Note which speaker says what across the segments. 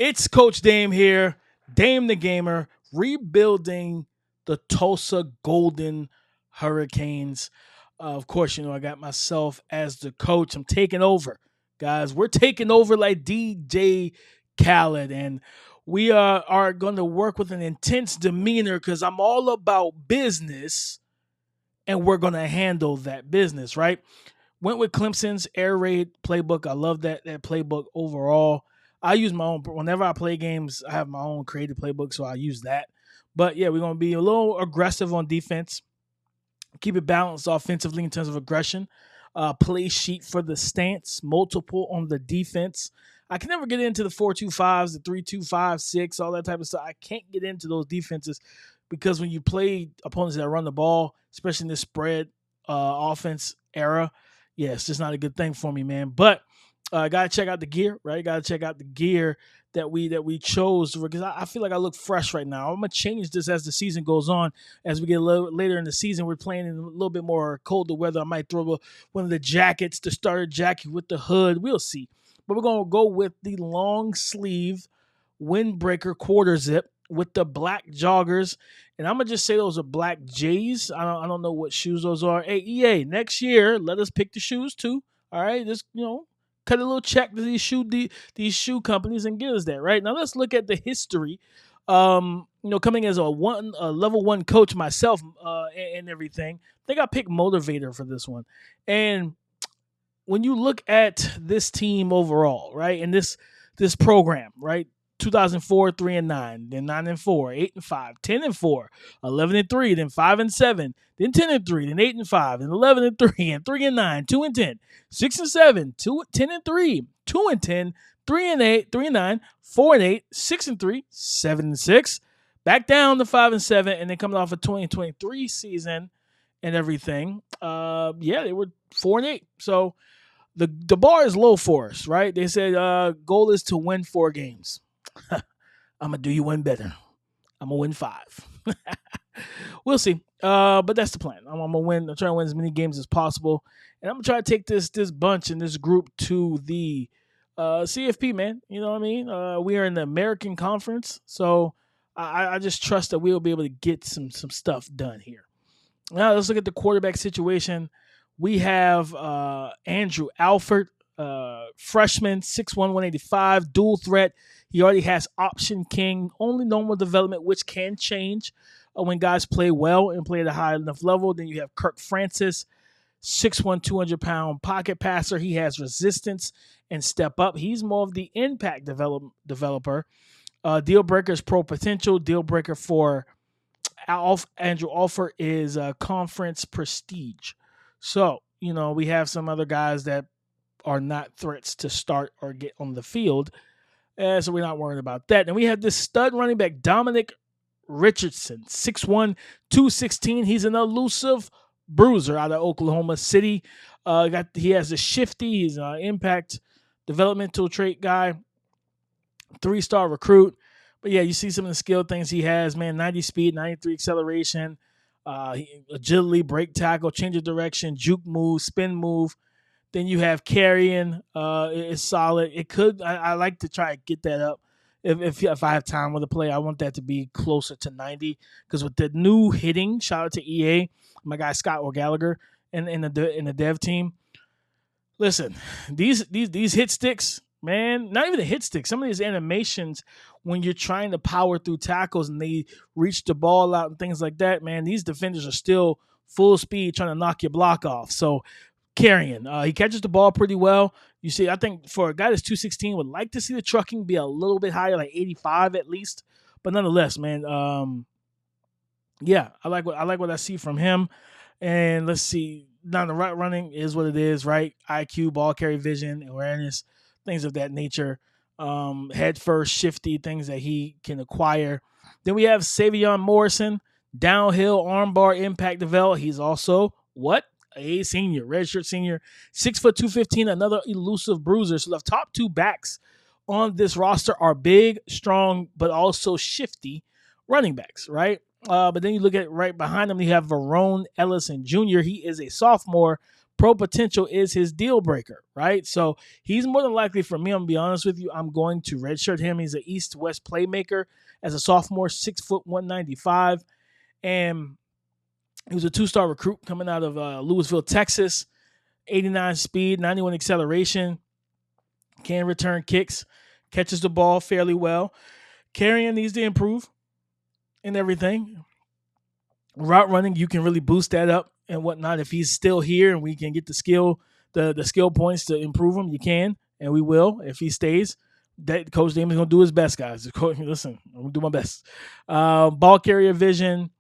Speaker 1: It's Coach Dame here, Dame the Gamer, rebuilding the Tulsa Golden Hurricanes. Of course, I got myself as the coach. I'm taking over, guys. We're taking over like DJ Khaled, and we are going to work with an intense demeanor because I'm all about business, and we're going to handle that business, right? Went with Clemson's air raid playbook. I love that playbook overall. I use my own. Whenever I play games, I have my own creative playbook, so I use that. But yeah, we're going to be a little aggressive on defense. Keep it balanced offensively in terms of aggression. Play sheet for the stance, multiple on the defense. I can never get into the 4-2-5s, the 3-2-5-6, all that type of stuff. I can't get into those defenses because when you play opponents that run the ball, especially in this spread offense era, yeah, it's just not a good thing for me, man. But gotta check out the gear, right? Gotta check out the gear that we chose because I feel like I look fresh right now. I'm gonna change this as the season goes on. As we get a little later in the season, we're playing in a little bit more colder weather. I might throw one of the jackets, the starter jacket with the hood. We'll see. But we're gonna go with the long sleeve windbreaker quarter zip with the black joggers. And I'm going to just say those are black J's. I don't know what shoes those are. Hey, EA, next year, let us pick the shoes too. All right? Just, cut a little check to these shoe companies and give us that, right? Now let's look at the history. Coming as a level 1 coach myself and everything, I think I picked Motivator for this one. And when you look at this team overall, right, and this program, right, 2004, 3-9, then 9-4, 8-5, 10-4, 11-3, then 5-7, then 10-3, then 8-5, then 11-3, and 3-9, 2-10, 6-7, 10-3, 2-10, 3-8, 3-9, 4-8, 6-3, 7-6, back down to 5-7, and then coming off a 2023 season and everything. They were 4-8. So the bar is low for us, right? They said goal is to win 4 games. I'm going to do you one better. I'm going to win 5. We'll see. But that's the plan. I'm going to win. I'm trying to win as many games as possible. And I'm going to try to take this bunch and this group to the CFP, man. You know what I mean? We are in the American Conference. So I just trust that we'll be able to get some stuff done here. Now, let's look at the quarterback situation. We have Andrew Alford, freshman, 6'1", 185, dual threat. He already has option king, only normal development, which can change when guys play well and play at a high enough level. Then you have Kirk Francis, 6'1", 200-pound pocket passer. He has resistance and step up. He's more of the impact developer. Deal breaker is pro potential. Deal breaker for Andrew Alford is conference prestige. So, we have some other guys that are not threats to start or get on the field. So we're not worried about that. And we have this stud running back, Dominic Richardson, 6'1", 216. He's an elusive bruiser out of Oklahoma City. He has a shifty. He's an impact developmental trait guy. 3-star recruit. But yeah, you see some of the skill things he has, man. 90 speed, 93 acceleration, agility, break tackle, change of direction, juke move, spin move. Then you have carrying is solid. It could. I like to try to get that up if I have time with the play. I want that to be closer to 90 because with the new hitting, shout out to EA, my guy Scott O'Gallagher in the dev team. Listen, these hit sticks, man. Not even the hit sticks. Some of these animations when you're trying to power through tackles and they reach the ball out and things like that, man. These defenders are still full speed trying to knock your block off. So. Carrying. He catches the ball pretty well. You see, I think for a guy that's 216, would like to see the trucking be a little bit higher, like 85 at least. But nonetheless, man, I like what I see from him. And let's see. Now the route running is what it is, right? IQ, ball carry vision, awareness, things of that nature. Head first, shifty, things that he can acquire. Then we have Savion Morrison, downhill, armbar, impact develop. He's also what? A senior, redshirt senior, 6', 215, another elusive bruiser. So the top 2 backs on this roster are big, strong, but also shifty running backs, right? But then you look at right behind them, you have Verone Ellison Jr. He is a sophomore, pro potential is his deal breaker, right? So he's more than likely, for me, I'm going to be honest with you, I'm going to redshirt him. He's an East-West playmaker as a sophomore, 6', 195. And he was a 2-star recruit coming out of Louisville, Texas. 89 speed, 91 acceleration, can return kicks, catches the ball fairly well. Carrying needs to improve and everything. Route running, you can really boost that up and whatnot. If he's still here and we can get the skill points to improve him, you can, and we will if he stays. That Coach Damon's going to do his best, guys. Listen, I'm going to do my best. Ball carrier vision,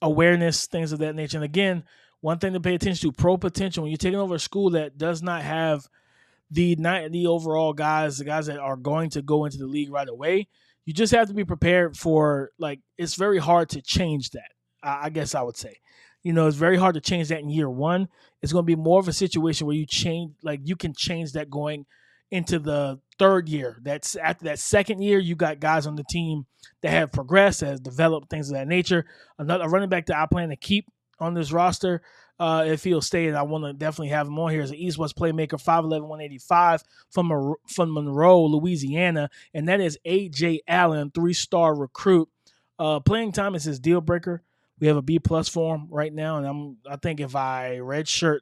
Speaker 1: awareness, things of that nature. And again, one thing to pay attention to, pro potential. When you're taking over a school that does not have the overall guys, the guys that are going to go into the league right away, you just have to be prepared for, like, it's very hard to change that. I guess I would say, it's very hard to change that in year one. It's going to be more of a situation where you can change that going into the third year. That's after that second year, you got guys on the team that have progressed, that has developed, things of that nature. A running back that I plan to keep on this roster, if he'll stay, and I want to definitely have him on here, is an East-West playmaker, 5'11", 185 from Monroe, Louisiana, and that is A.J. Allen, 3-star recruit. Playing time is his deal breaker. We have a B+ for him right now, and I think if I redshirt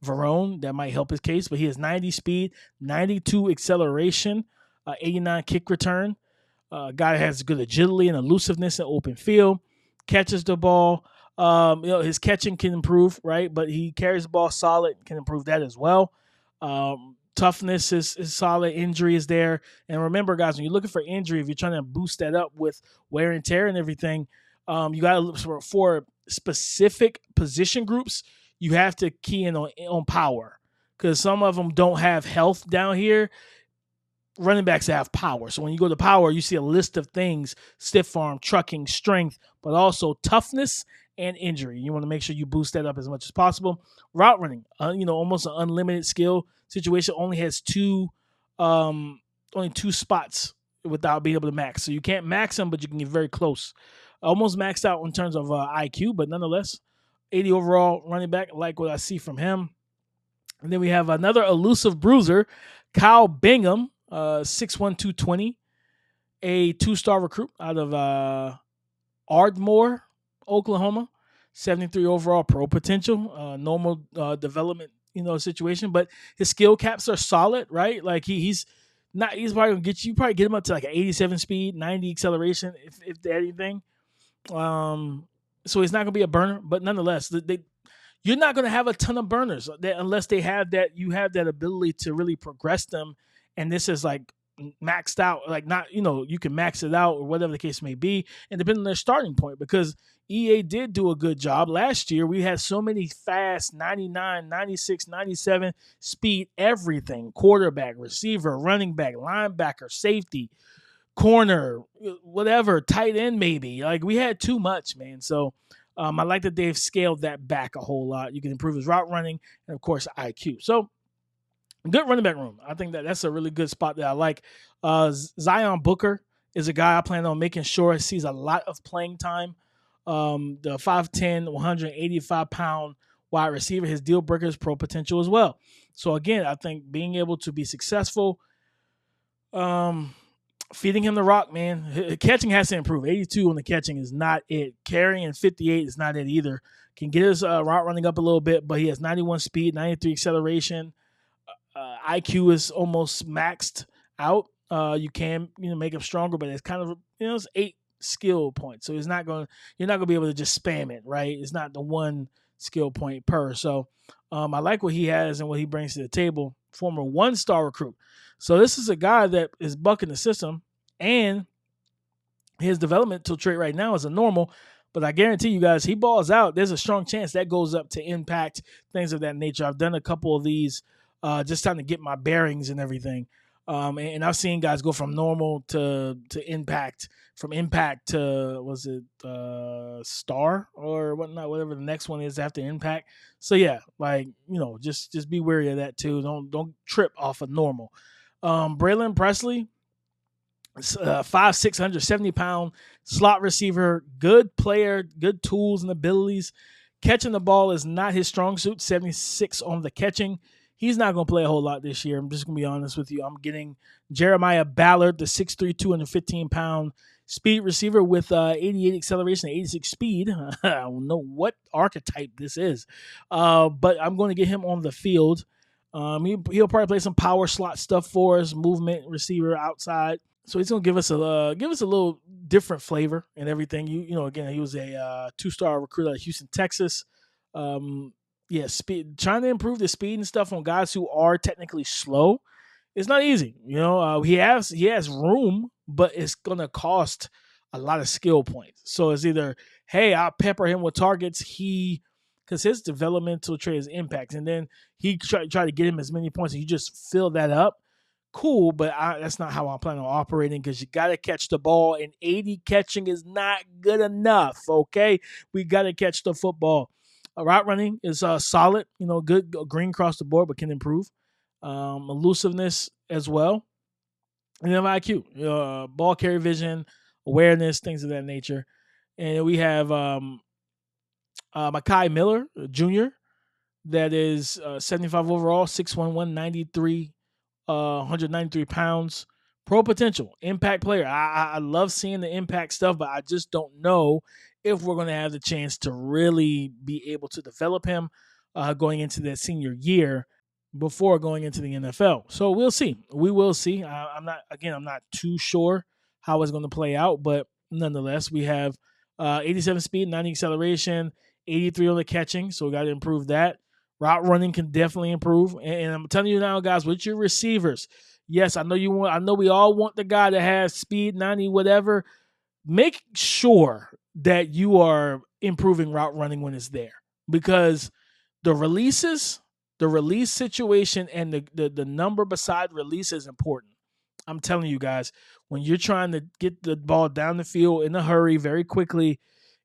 Speaker 1: Verone, that might help his case. But he has 90 speed, 92 acceleration, 89 kick return. Guy that has good agility and elusiveness in open field, catches the ball. His catching can improve, right? But he carries the ball solid, can improve that as well. Toughness is solid. Injury is there. And remember, guys, when you're looking for injury, if you're trying to boost that up with wear and tear and everything, you got to look for specific position groups. You have to key in on power, because some of them don't have health down here. Running backs have power. So when you go to power, you see a list of things: stiff arm, trucking, strength, but also toughness and injury. You want to make sure you boost that up as much as possible. Route running, almost an unlimited skill situation. Only has two spots without being able to max. So you can't max them, but you can get very close. Almost maxed out in terms of IQ, but nonetheless, 80 overall running back. I like what I see from him. And then we have another elusive bruiser, Kyle Bingham, 6'1", 220, a 2-star recruit out of Ardmore, Oklahoma, 73 overall pro potential, normal development, situation. But his skill caps are solid, right? Like he's probably gonna get him up to like an 87 speed, 90 acceleration, if anything. So he's not gonna be a burner, but nonetheless, you're not gonna have a ton of burners unless they have that. You have that ability to really progress them, and this is like maxed out. Like not, you can max it out or whatever the case may be, and depending on their starting point, because EA did do a good job last year. We had so many fast 99, 96, 97 speed, everything: quarterback, receiver, running back, linebacker, safety, corner, whatever, tight end maybe. Like we had too much, man. So I like that they've scaled that back a whole lot. You can improve his route running and, of course, IQ. So good running back room. I think that's a really good spot that I like. Zion Booker is a guy I plan on making sure he sees a lot of playing time. The 5'10", 185-pound wide receiver, his deal breaker is pro potential as well. So, again, I think being able to be successful, feeding him the rock, man. Catching has to improve. 82 on the catching is not it. Carrying 58 is not it either. Can get his route running up a little bit, but he has 91 speed, 93 acceleration. IQ is almost maxed out. You can make him stronger, but it's kind of it's 8 skill points. So you're not going to be able to just spam it, right? It's not the one skill point per. So I like what he has and what he brings to the table. Former 1-star recruit. So this is a guy that is bucking the system, and his developmental trait right now is a normal. But I guarantee you guys, he balls out, there's a strong chance that goes up to impact, things of that nature. I've done a couple of these just trying to get my bearings and everything. And I've seen guys go from normal to impact, from impact to, star or whatnot, whatever the next one is after impact. So yeah, just be wary of that too. Don't trip off of normal. Braylon Presley, 5'6", 170-pound slot receiver, good player, good tools and abilities, Catching the ball is not his strong suit. 76 on the catching. He's not going to play a whole lot this year. I'm just going to be honest with you. I'm getting Jeremiah Ballard, the 6'3", 215-pound speed receiver with 88 acceleration, 86 speed. I don't know what archetype this is, but I'm going to get him on the field. He'll probably play some power slot stuff for us, movement receiver outside. So he's gonna give us a little different flavor and everything. Again, he was a 2-star recruit out of Houston, Texas. Speed, trying to improve the speed and stuff on guys who are technically slow. It's not easy. He has room, but it's gonna cost a lot of skill points. So it's either, hey, I'll pepper him with targets. Because his developmental trait is impact, and then he try to get him as many points, and you just fill that up. Cool, but that's not how I'm planning on operating, because you got to catch the ball, and 80 catching is not good enough, okay? We got to catch the football. Route running is solid, good, green across the board, but can improve. Elusiveness as well. And then IQ, ball carry vision, awareness, things of that nature. And we have Makai Miller, Jr., that is 75 overall, 6'1", 193 pounds. Pro potential, impact player. I love seeing the impact stuff, but I just don't know if we're going to have the chance to really be able to develop him going into that senior year before going into the NFL. So we'll see. We will see. I'm not too sure how it's going to play out, but nonetheless, we have 87 speed, 90 acceleration, 83 on the catching, so we got to improve that. Route running can definitely improve, and I'm telling you now, guys, with your receivers, yes, I know we all want the guy that has speed, 90, whatever. Make sure that you are improving route running when it's there, because the release situation and the number beside release is important. I'm telling you guys, when you're trying to get the ball down the field in a hurry very quickly,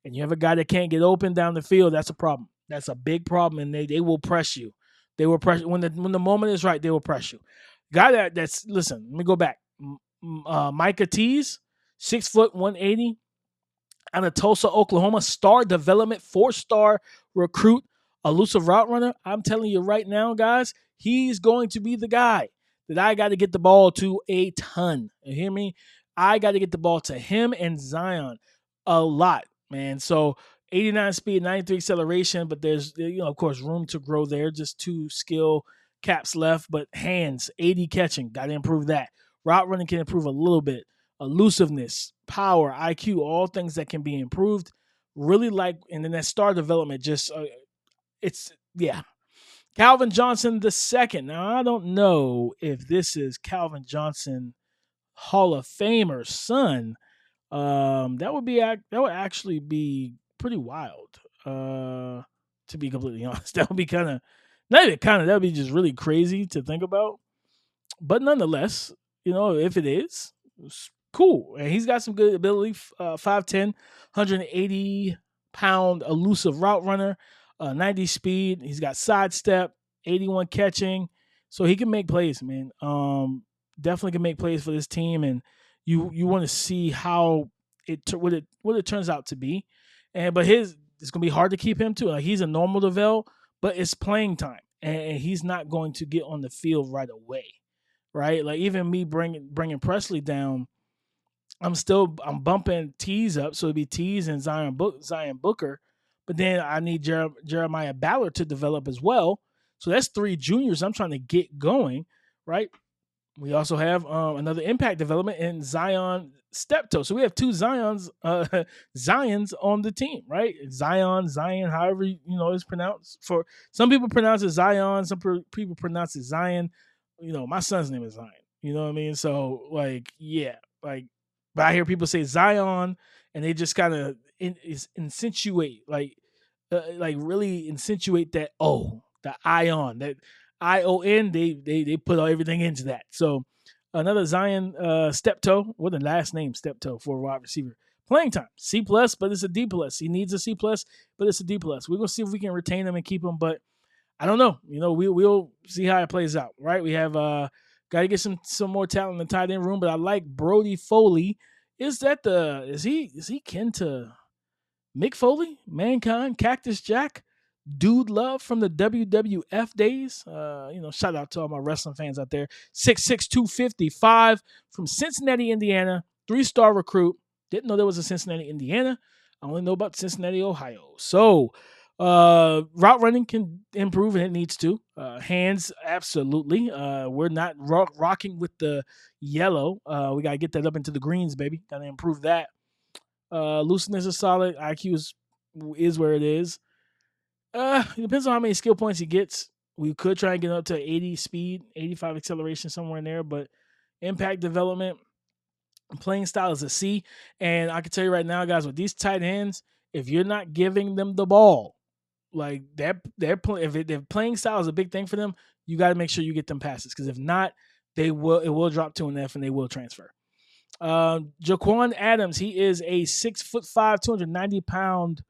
Speaker 1: and you have a guy that can't get open down the field, that's a problem. That's a big problem, and they will press you. They will press when the moment is right. They will press you. Guy that's listen. Let me go back. Micah Tease, 6 foot 180, out of Tulsa, Oklahoma, star development, 4-star recruit, elusive route runner. I'm telling you right now, guys, he's going to be the guy that I got to get the ball to a ton. You hear me? I got to get the ball to him and Zion a lot, man. So 89 speed, 93 acceleration, but there's, of course, room to grow there. Just 2 skill caps left, but hands, 80 catching, got to improve that. Route running can improve a little bit. Elusiveness, power, IQ, all things that can be improved. Really like, and then that star development, just Calvin Johnson II. Now, I don't know if this is Calvin Johnson, Hall of Famer's son. That would actually be pretty wild. To be completely honest, that would be that would be just really crazy to think about. But nonetheless, if it is, it's cool. And he's got some good ability. 5'10", 180-pound elusive route runner, 90 speed. He's got sidestep, 81 catching, so he can make plays, man. Definitely can make plays for this team, and you want to see how what it turns out to be. But it's gonna be hard to keep him too. Like, he's a normal develop, but it's playing time, and he's not going to get on the field right away, right? Like, even me bringing Presley down, I'm bumping Tease up, so it'd be Tease and Zion Booker, but then I need Jeremiah Ballard to develop as well. So that's 3 juniors I'm trying to get going, right? We also have another impact development in Zion Steptoe. So we have 2 Zions on the team, right? Zion, however it's pronounced. For some people pronounce it Zion, some people pronounce it Zion. My son's name is Zion. You know what I mean? So but I hear people say Zion, and they just kind of insinuate, really insinuate that the ion, that ION, they put everything into that. So another Zion Steptoe, what the last name Steptoe for a wide receiver. Playing time, C+, but it's a D+. He needs a C+, but it's a D+. We're gonna see if we can retain him and keep him, but I don't know. We'll see how it plays out, right? We have got to get some more talent in the tight end room, but I like Brody Foley. Is he kin to Mick Foley, Mankind, Cactus Jack, Dude Love from the WWF days. Shout out to all my wrestling fans out there. 6'6", 255 from Cincinnati, Indiana. 3-star recruit. Didn't know there was a Cincinnati, Indiana. I only know about Cincinnati, Ohio. So, route running can improve and it needs to. Hands, absolutely. We're not rocking with the yellow. We got to get that up into the greens, baby. Got to improve that. Looseness is solid. IQ is where it is. It depends on how many skill points he gets. We could try and get up to 80 speed, 85 acceleration, somewhere in there. But impact development, playing style is a C. And I can tell you right now, guys, with these tight ends, if you're not giving them the ball, like if playing style is a big thing for them, you got to make sure you get them passes. Because if not, it will drop to an F and they will transfer. Jaquan Adams, he is a 6'5", 290-pound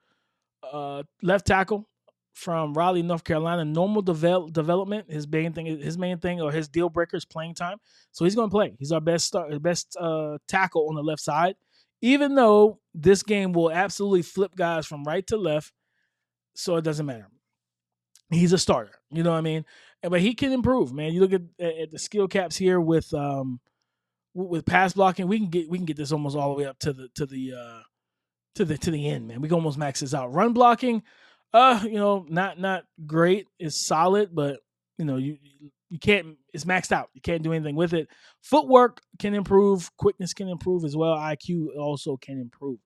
Speaker 1: left tackle from Raleigh, North Carolina. Normal development. His main thing or his deal breaker is playing time. So he's going to play. He's our best tackle on the left side. Even though this game will absolutely flip guys from right to left, so it doesn't matter. He's a starter. You know what I mean? But he can improve, man. You look at the skill caps here with pass blocking. We can get this almost all the way up to the end, man. We can almost max this out. Run blocking, not great. It's solid, but you can't. It's maxed out. You can't do anything with it. Footwork can improve. Quickness can improve as well. IQ also can improve.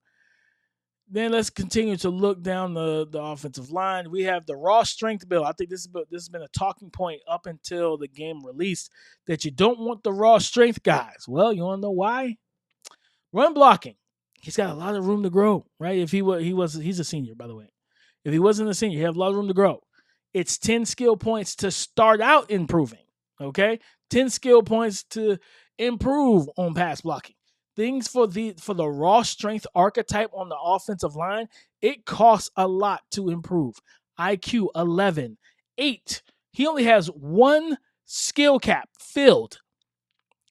Speaker 1: Then let's continue to look down the offensive line. We have the raw strength bill. I think this has been a talking point up until the game released that you don't want the raw strength guys. Well, you want to know why? Run blocking. He's got a lot of room to grow, right? If he's a senior, by the way. If he wasn't a senior, he has a lot of room to grow. It's 10 skill points to start out improving, okay? 10 skill points to improve on pass blocking. Things for the raw strength archetype on the offensive line, it costs a lot to improve. IQ 11, 8. He only has one skill cap filled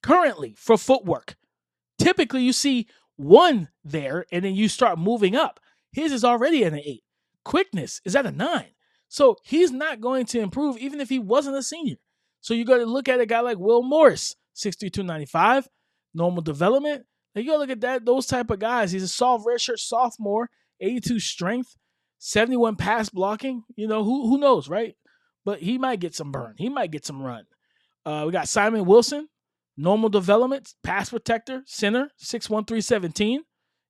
Speaker 1: currently for footwork. Typically, you see one there, and then you start moving up. His is already at an 8. Quickness is at a 9. So he's not going to improve even if he wasn't a senior. So you got to look at a guy like Will Morris, 6'3", 295, normal development. Now you got to look at those type of guys. He's a redshirt sophomore, 82 strength, 71 pass blocking. Who knows, right? But he might get some burn. He might get some run. We got Simon Wilson, normal development, pass protector, center, 6'1", 317,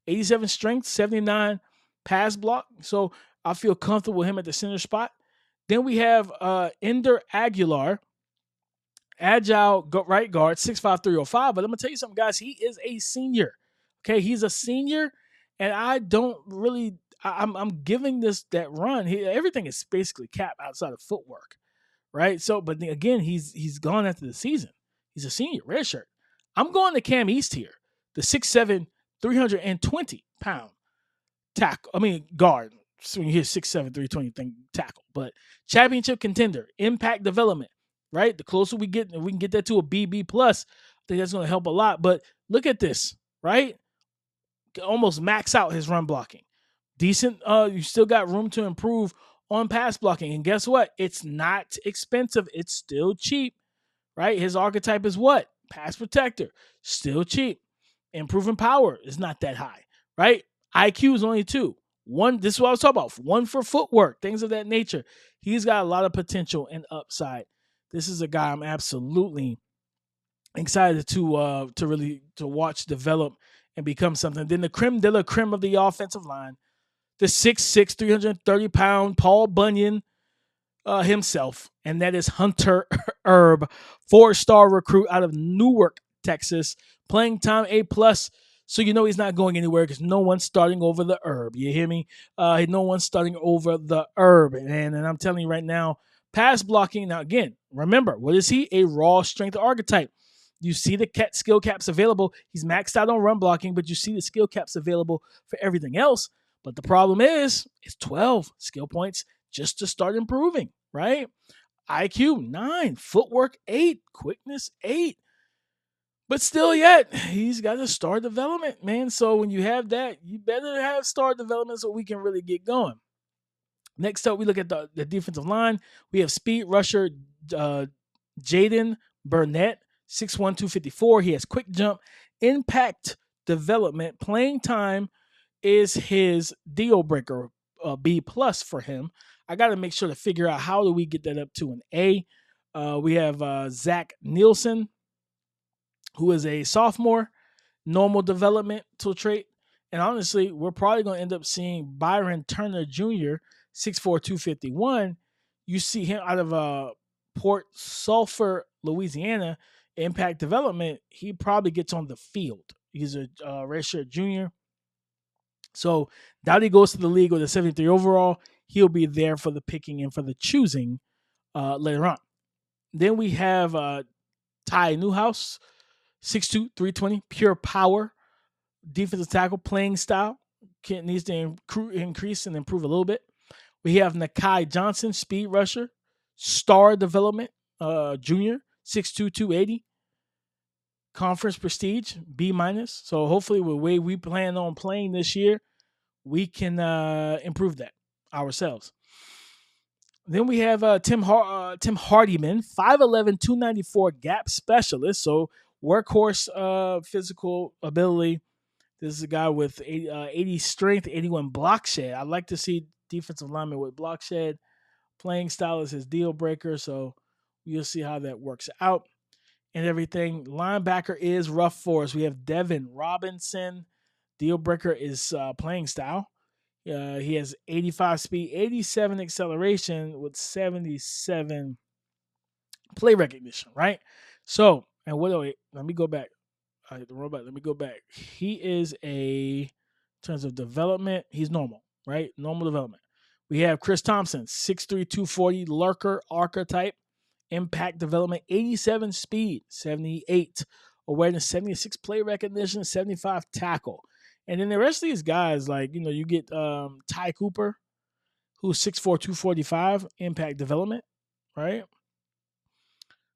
Speaker 1: 87 strength, 79 pass block. So I feel comfortable with him at the center spot. Then we have Ender Aguilar, agile right guard, 6'5", 305. But I'm going to tell you something, guys. He is a senior. Okay, he's a senior, and I don't really – I'm giving that run. Everything is basically capped outside of footwork, right? So, but again, he's gone after the season. He's a senior, redshirt. I'm going to Cam East here, the 6'7", 320-pound guard. So when you hear 6'7", 320, think tackle. But championship contender, impact development, right? The closer we get, if we can get that to a BB+, I think that's going to help a lot. But look at this, right? Almost max out his run blocking. Decent. You still got room to improve on pass blocking. And guess what? It's not expensive. It's still cheap, right? His archetype is what? Pass protector. Still cheap. Improving power is not that high, right? IQ is only 2. This is what I was talking about. 1 for footwork, things of that nature. He's got a lot of potential and upside. This is a guy I'm absolutely excited to really watch develop and become something. Then the creme de la creme of the offensive line, the 6'6", 330-pound Paul Bunyan himself, and that is Hunter Erb, 4-star recruit out of Newark, Texas, playing time A+. So you know he's not going anywhere because no one's starting over the Herb. You hear me? No one's starting over the Herb. And I'm telling you right now, pass blocking. Now, again, remember, what is he? A raw strength archetype. You see the skill caps available. He's maxed out on run blocking, but you see the skill caps available for everything else. But the problem is, it's 12 skill points just to start improving, right? IQ, 9. Footwork, 8. Quickness, 8. But still, yet he's got a star development, man. So when you have that, you better have star development so we can really get going. Next up, we look at the defensive line. We have speed rusher uh, Jaden Burnett, 6'1", 254. He has quick jump, impact development, playing time is his deal breaker, B plus for him. I got to make sure to figure out how do we get that up to an A. We have Zach Nielsen, who is a sophomore, normal developmental trait. And honestly, we're probably going to end up seeing Byron Turner Jr., 6'4", 251. You see him out of Port Sulphur, Louisiana, impact development. He probably gets on the field. He's a redshirt junior. So Dowdy goes to the league with a 73 overall. He'll be there for the picking and for the choosing later on. Then we have Ty Newhouse, 6'2", 320, pure power, defensive tackle, playing style. Needs to increase and improve a little bit. We have Nakai Johnson, speed rusher, star development, junior, 6'2", 280. Conference prestige, B minus. So hopefully with the way we plan on playing this year, we can improve that ourselves. Then we have Tim Hardiman, 5'11", 294 gap specialist. So workhorse physical ability. This is a guy with 80 strength, 81 block shed. I like to see defensive linemen with block shed. Playing style is his deal breaker, so we'll see how that works out and everything. Linebacker is rough for us. We have Devin Robinson. Deal breaker is playing style. He has 85 speed, 87 acceleration with 77 play recognition, right? So, and let me go back. All right, the robot, let me go back. He is in terms of development, he's normal, right? Normal development. We have Chris Thompson, 6'3", 240, lurker archetype, impact development, 87 speed, 78 awareness, 76 play recognition, 75 tackle. And then the rest of these guys, like, you get Ty Cooper, who's 6'4", 245, impact development, right?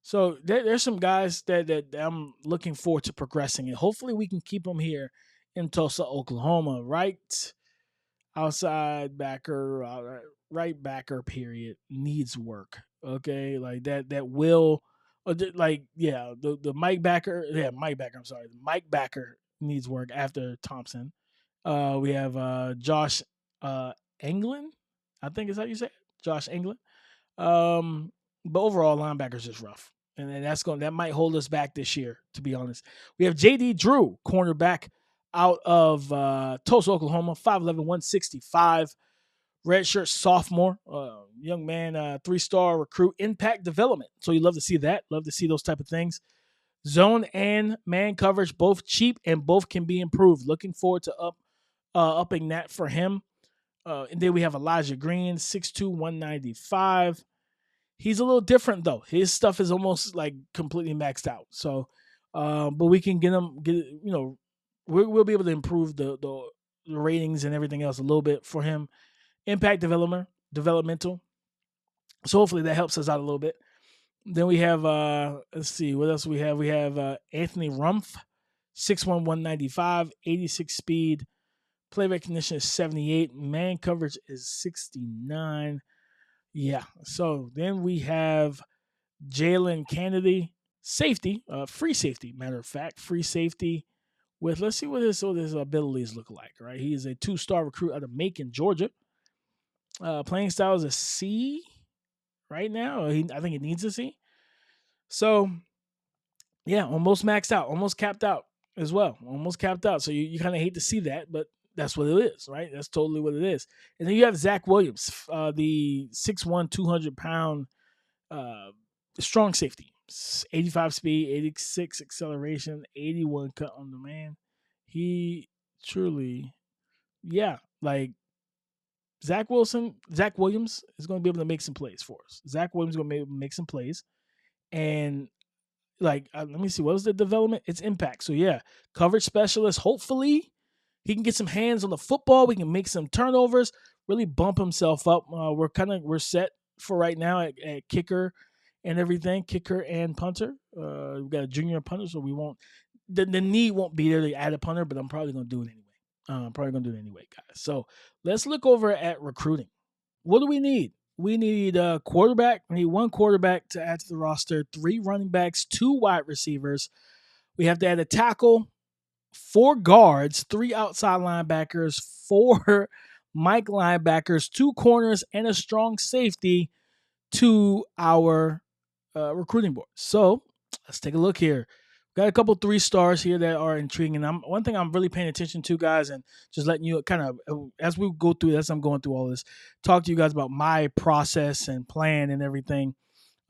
Speaker 1: So there's some guys that I'm looking forward to progressing, and hopefully we can keep them here in Tulsa, Oklahoma. Right outside backer, right backer period needs work. Okay, like that will, the Mike Backer, Mike Backer. I'm sorry, Mike Backer needs work after Thompson. We have Josh England, I think is how you say it, Josh England. But overall, linebackers is rough, and that might hold us back this year. To be honest, we have J.D. Drew, cornerback out of Tulsa, Oklahoma, 5'11", 165, redshirt sophomore, young man, 3-star recruit, impact development. So you love to see that. Love to see those type of things. Zone and man coverage, both cheap and both can be improved. Looking forward to upping that for him. And then we have Elijah Green, 6'2", 195. He's a little different though. His stuff is almost like completely maxed out. So, but we can we'll be able to improve the ratings and everything else a little bit for him. Impact developmental. So hopefully that helps us out a little bit. Then we have let's see what else we have. We have Anthony Rumpf, 6'1", 195, 86 speed. Play recognition is 78. Man coverage is 69. Yeah. So then we have Jalen Kennedy, safety, free safety, matter of fact, free safety with, let's see what his abilities look like, right? He is a 2-star recruit out of Macon, Georgia. Playing style is a C right now. I think it needs a C. So, yeah, almost maxed out, almost capped out as well. Almost capped out. So you kind of hate to see that, but that's what it is, right? That's totally what it is. And then you have Zach Williams, the 6'1", 200-pound strong safety. 85 speed, 86 acceleration, 81 cut on the man. He truly, like Zach Williams is going to be able to make some plays for us. Zach Williams is going to be able to make some plays. And let me see, what was the development? It's impact. So yeah, coverage specialist. Hopefully he can get some hands on the football. We can make some turnovers, really bump himself up. We're set for right now at kicker and everything, kicker and punter. We've got a junior punter, so we won't the need won't be there to add a punter, but I'm probably going to do it anyway. Guys. So let's look over at recruiting. What do we need? We need a quarterback. We need one quarterback to add to the roster, 3 running backs, 2 wide receivers. We have to add a tackle, 4 guards, 3 outside linebackers, 4 Mike linebackers, 2 corners, and a strong safety to our recruiting board. So let's take a look here. Got a couple 3 stars here that are intriguing. And one thing I'm really paying attention to, guys, and just letting you kind of, as we go through this, I'm going through all this, talk to you guys about my process and plan and everything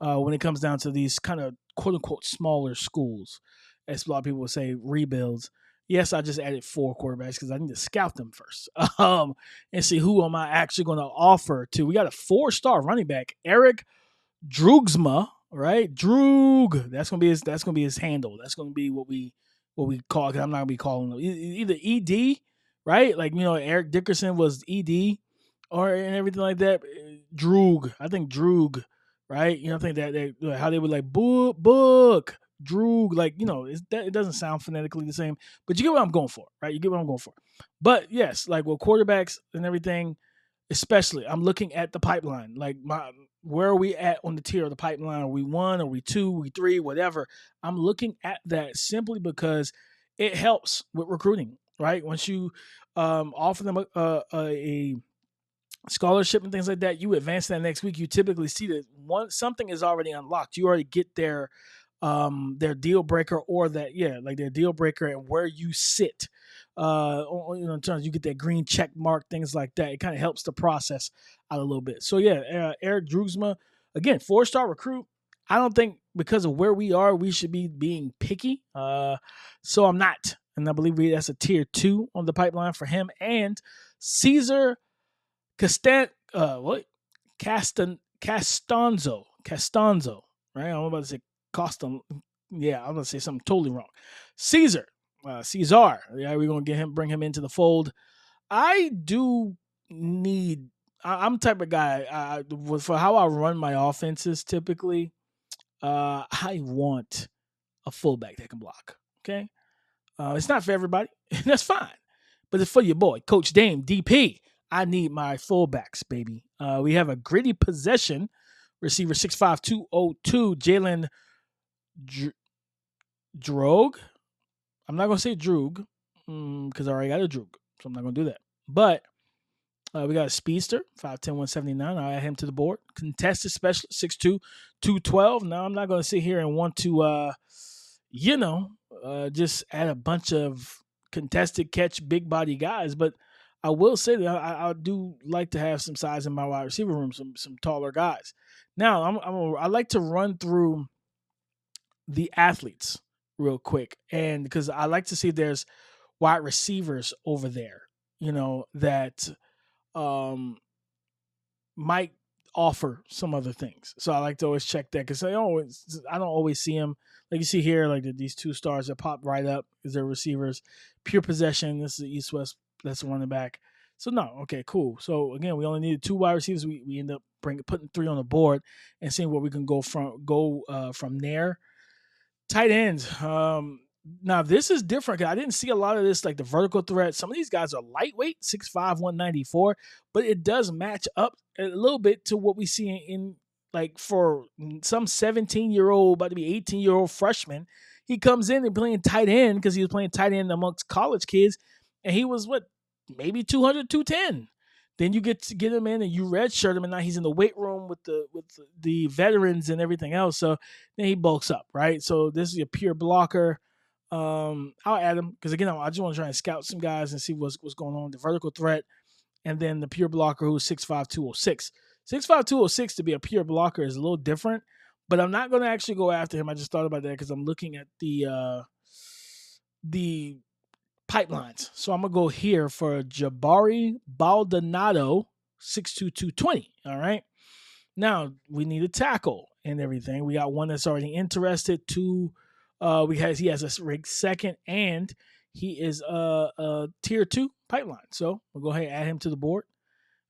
Speaker 1: when it comes down to these kind of quote unquote smaller schools, as a lot of people would say, rebuilds. Yes, I just added 4 quarterbacks because I need to scout them first and see who am I actually going to offer to. We got a 4-star running back, Eric Droogsma, right? Droog. That's gonna be his handle. That's gonna be what we call. Cause I'm not gonna be calling him either ED, right? Like Eric Dickerson was ED, and everything like that. Droog. I think Droog, right? I think that how they would like book Droog. Like it doesn't sound phonetically the same, but you get what I'm going for, right? You get what I'm going for. But yes, like with quarterbacks and everything. Especially, I'm looking at the pipeline. Like, where are we at on the tier of the pipeline? Are we 1? Are we 2? Are we 3? Whatever. I'm looking at that simply because it helps with recruiting, right? Once you offer them a scholarship and things like that, you advance that next week. You typically see that something is already unlocked. You already get their deal breaker or their deal breaker and where you sit. In terms you get that green check mark, things like that. It kind of helps the process out a little bit. So Eric Droogsma, again, 4-star recruit. I don't think because of where we are, we should be being picky. So I'm not, and I believe that's a tier 2 on the pipeline for him and Caesar Castanzo, right? I'm about to say Costan. Yeah, I'm going to say something totally wrong. Caesar. Yeah, we're gonna bring him into the fold. I'm the type of guy for how I run my offenses. Typically, I want a fullback that can block. Okay, it's not for everybody, and that's fine, but it's for your boy, Coach Dame DP. I need my fullbacks, baby. We have a gritty possession receiver, 6'5", 202, Jalen Drogue. I'm not going to say Droog because I already got a Droog, so I'm not going to do that. But we got a speedster, 5'10", 179. I'll add him to the board. Contested specialist, 6'2", 212. Now, I'm not going to sit here and want to, just add a bunch of contested catch, big body guys. But I will say that I do like to have some size in my wide receiver room, some taller guys. Now, I like to run through the athletes real quick, and because I like to see if there's wide receivers over there, that might offer some other things. So I like to always check that because I don't always see them. Like you see here, like these 2 stars that pop right up is their receivers. Pure possession. This is the East West. That's the running back. So no, okay, cool. So again, we only needed 2 wide receivers. We end up putting 3 on the board and seeing where we can go from there. Tight ends. Now this is different. I didn't see a lot of this, like the vertical threat. Some of these guys are lightweight, 6'5", 194, but it does match up a little bit to what we see in like for some 17-year-old, about to be 18-year-old freshman. He comes in and playing tight end because he was playing tight end amongst college kids, and he was maybe 200, 210. Then you get him in and you redshirt him, and now he's in the weight room with the veterans and everything else. So then he bulks up, right? So this is a pure blocker. I'll add him because again, I just want to try and scout some guys and see what's going on. The vertical threat, and then the pure blocker who's 6'5", 206. 6'5", 206 to be a pure blocker is a little different, but I'm not going to actually go after him. I just thought about that because I'm looking at the pipelines. So I'm going to go here for Jabari Baldonado, 6'2", 220. All right. Now we need a tackle and everything. We got one that's already interested. 2, he has a ranked second, and he is a tier 2 pipeline. So we'll go ahead and add him to the board.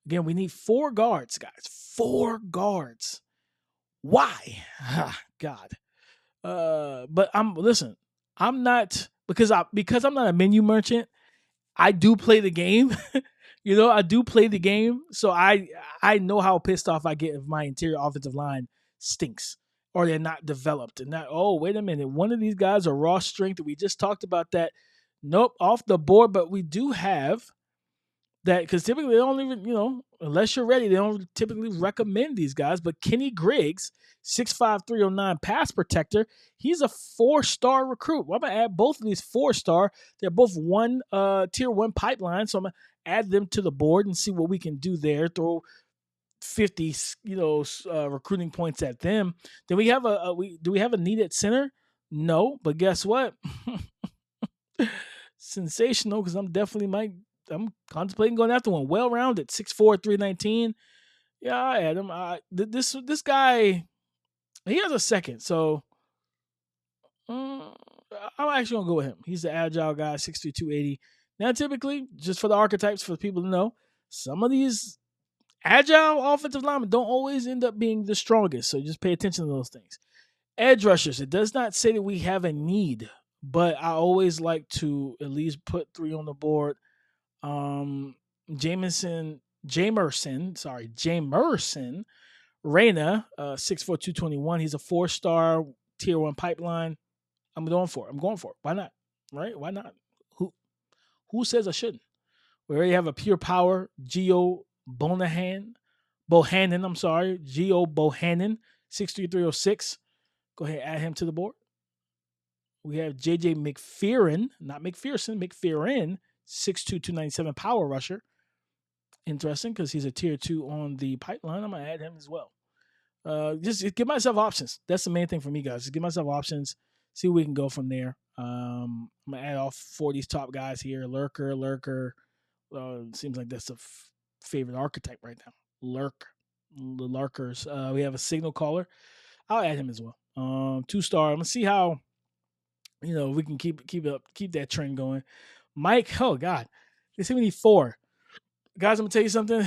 Speaker 1: Again, we need 4 guards, guys. 4 guards. Why? God. But I'm not because I'm not a menu merchant. I do play the game. I do play the game, so I know how pissed off I get if my interior offensive line stinks or they're not developed. And that, oh, wait a minute, one of these guys are raw strength. We just talked about that. Nope, off the board. But we do have that, because typically they don't even, unless you're ready, they don't typically recommend these guys. But Kenny Griggs, 6'5", 309 pass protector, he's a 4-star recruit. Well, I'm gonna add both of these 4-star. They're both tier 1 pipeline, so I'm gonna add them to the board and see what we can do there. Throw 50, recruiting points at them. Then we have do we have a need at center? No, but guess what? Sensational, because I'm contemplating going after one. Well-rounded, 6'4", 319. Yeah, I had him. This guy, he has a second, so I'm actually gonna go with him. He's the agile guy, 6'3", 280. Now, typically, just for the archetypes, for people to know, some of these agile offensive linemen don't always end up being the strongest, so just pay attention to those things. Edge rushers, it does not say that we have a need, but I always like to at least put 3 on the board. Jamerson, Reyna, 6'4", 221. He's a 4-star tier 1 pipeline. I'm going for it. Why not? Right? Why not? Who says I shouldn't? We already have a pure power, Gio Bohannon, Gio Bohannon, 6'3", 306. Go ahead, add him to the board. We have JJ McPherson, not McPherson, McPherson, 6'2", 297 power rusher. Interesting, because he's a tier 2 on the pipeline. I'm going to add him as well. Just give myself options. That's the main thing for me, guys. Just give myself options. See where we can go from there. I'm going to add off 4 of these top guys here. Lurker. Seems like that's the favorite archetype right now. The Lurkers. We have a signal caller. I'll add him as well. 2-star. I'm going to see how, we can keep that trend going. Mike, oh God, they say we need 4. Guys, I'm going to tell you something.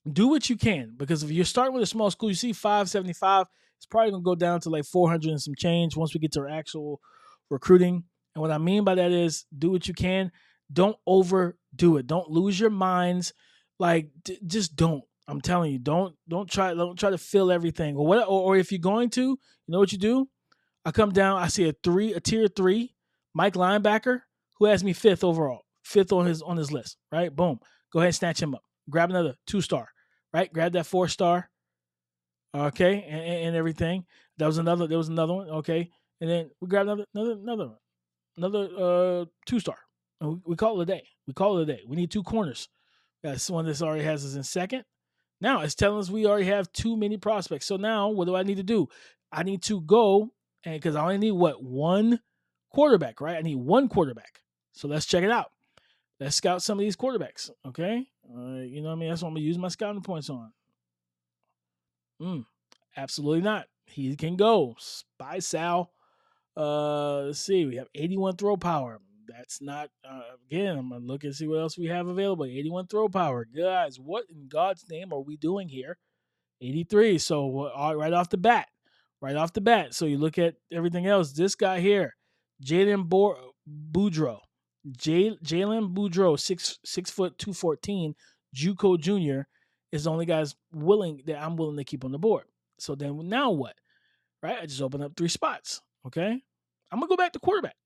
Speaker 1: Do what you can, because if you're starting with a small school, you see 575, it's probably going to go down to like 400 and some change once we get to our actual recruiting. And what I mean by that is do what you can. Don't overdo it. Don't lose your minds. Like, just don't. I'm telling you, don't try to fill everything. Or if you're going to, you know what you do? I come down, I see a tier 3 Mike linebacker who has me 5th overall, 5th on his list, right? Boom. Go ahead and snatch him up. Grab another 2-star, right? Grab that 4-star, okay, and everything. There was another one, okay, and then we grab another 2-star. And we call it a day. We need 2 corners. That's one that already has us in second. Now it's telling us we already have too many prospects. So now what do I need to do? I need to go, and because I only need one quarterback, right? I need 1 quarterback. So let's check it out. Let's scout some of these quarterbacks, okay? You know what I mean? That's what I'm going to use my scouting points on. Absolutely not. He can go. Spy Sal. Let's see. We have 81 throw power. That's not, again, I'm going to look and see what else we have available. 81 throw power. Guys, what in God's name are we doing here? 83. So right off the bat. So you look at everything else. This guy here, Jalen Boudreaux. Jalen Boudreaux, 6 foot 214, JUCO junior, is the only guys I'm willing to keep on the board. So then now what? Right? I just opened up 3 spots. Okay. I'm gonna go back to quarterback.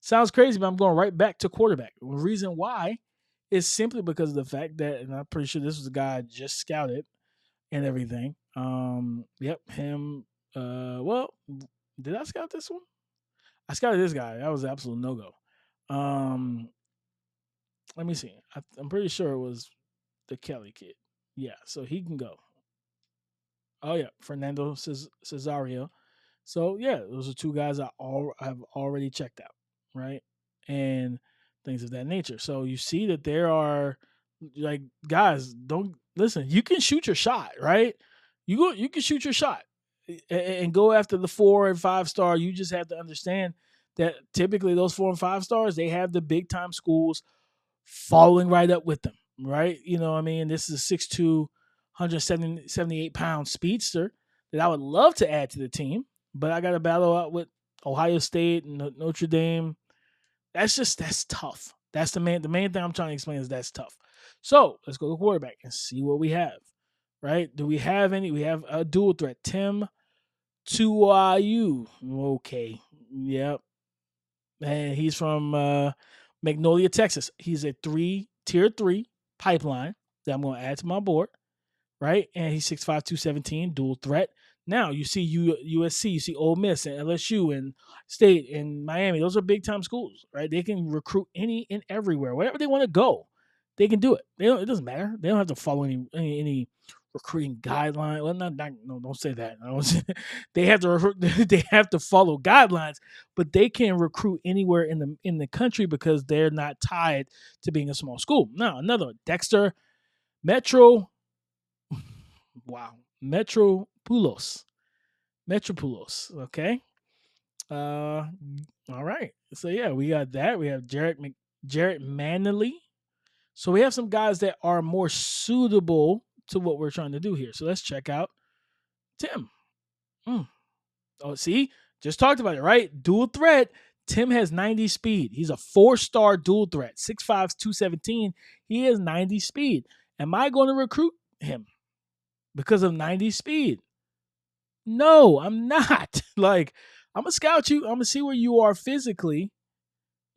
Speaker 1: Sounds crazy, but I'm going right back to quarterback. The reason why is simply because of the fact that, and I'm pretty sure this was a guy I just scouted and everything. Yep, him. Well, did I scout this one? I scouted this guy. That was an absolute no-go. Let me see. I'm pretty sure it was the Kelly kid. Yeah, so he can go. Oh, yeah, Fernando Cesario. So, yeah, those are 2 guys I have already checked out, right? And things of that nature. So you see that there are, like, guys, don't listen. You can shoot your shot, right? You can shoot your shot and go after the 4 and 5-star. You just have to understand that typically those 4 and 5 stars, they have the big time schools following right up with them, right? You know what I mean? This is a 6'2", 178-pound speedster that I would love to add to the team, but I got to battle out with Ohio State, Notre Dame. That's tough. That's the main thing I'm trying to explain is that's tough. So let's go to quarterback and see what we have. Right? Do we have any? We have a dual threat. Tim Tuayu. Okay. Yep. And he's from Magnolia, Texas. He's a tier three pipeline that I'm going to add to my board, right? And he's 6'5", 217, dual threat. Now you see USC, you see Ole Miss and LSU and State and Miami. Those are big time schools, right? They can recruit any and everywhere, wherever they want to go. They can do it. It doesn't matter. They don't have to follow any recruiting guideline. Well, no, don't say that. They have to they have to follow guidelines, but they can recruit anywhere in the country because they're not tied to being a small school. Now another one, Dexter Metro. Wow, Metropoulos. Okay. All right. So yeah, we got that. We have Jarrett Manley. So we have some guys that are more suitable to what we're trying to do here. So let's check out Tim. Oh, see, just talked about it, right? Dual threat. Tim has 90 speed. He's a 4-star dual threat, 6'5", 217. He has 90 speed. Am I going to recruit him because of 90 speed? No, I'm not. Like, I'm going to scout you. I'm going to see where you are physically.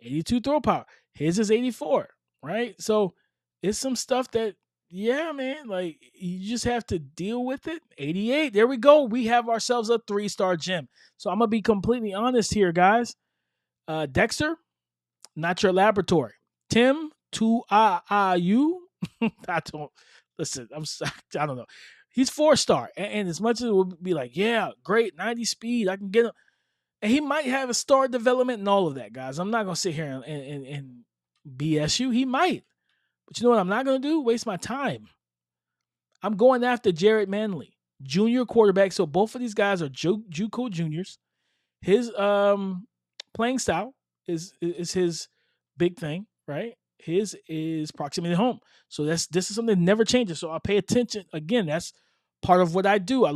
Speaker 1: 82 throw power. His is 84, right? So it's some stuff that, yeah, man, like you just have to deal with it. 88. There we go. We have ourselves a 3-star gym. So I'm going to be completely honest here, guys. Dexter, not your laboratory. Tim, to you. I don't listen. I don't know. He's 4-star, and as much as it would be like, yeah, great, 90 speed, I can get him. And he might have a star development and all of that, guys. I'm not gonna sit here and BS you. He might, but you know what? I'm not gonna do waste my time. I'm going after Jarrett Manley, junior quarterback. So both of these guys are JUCO juniors. His playing style is his big thing, right? His is proximity to home. So this is something that never changes. So I pay attention. Again, that's part of what I do. I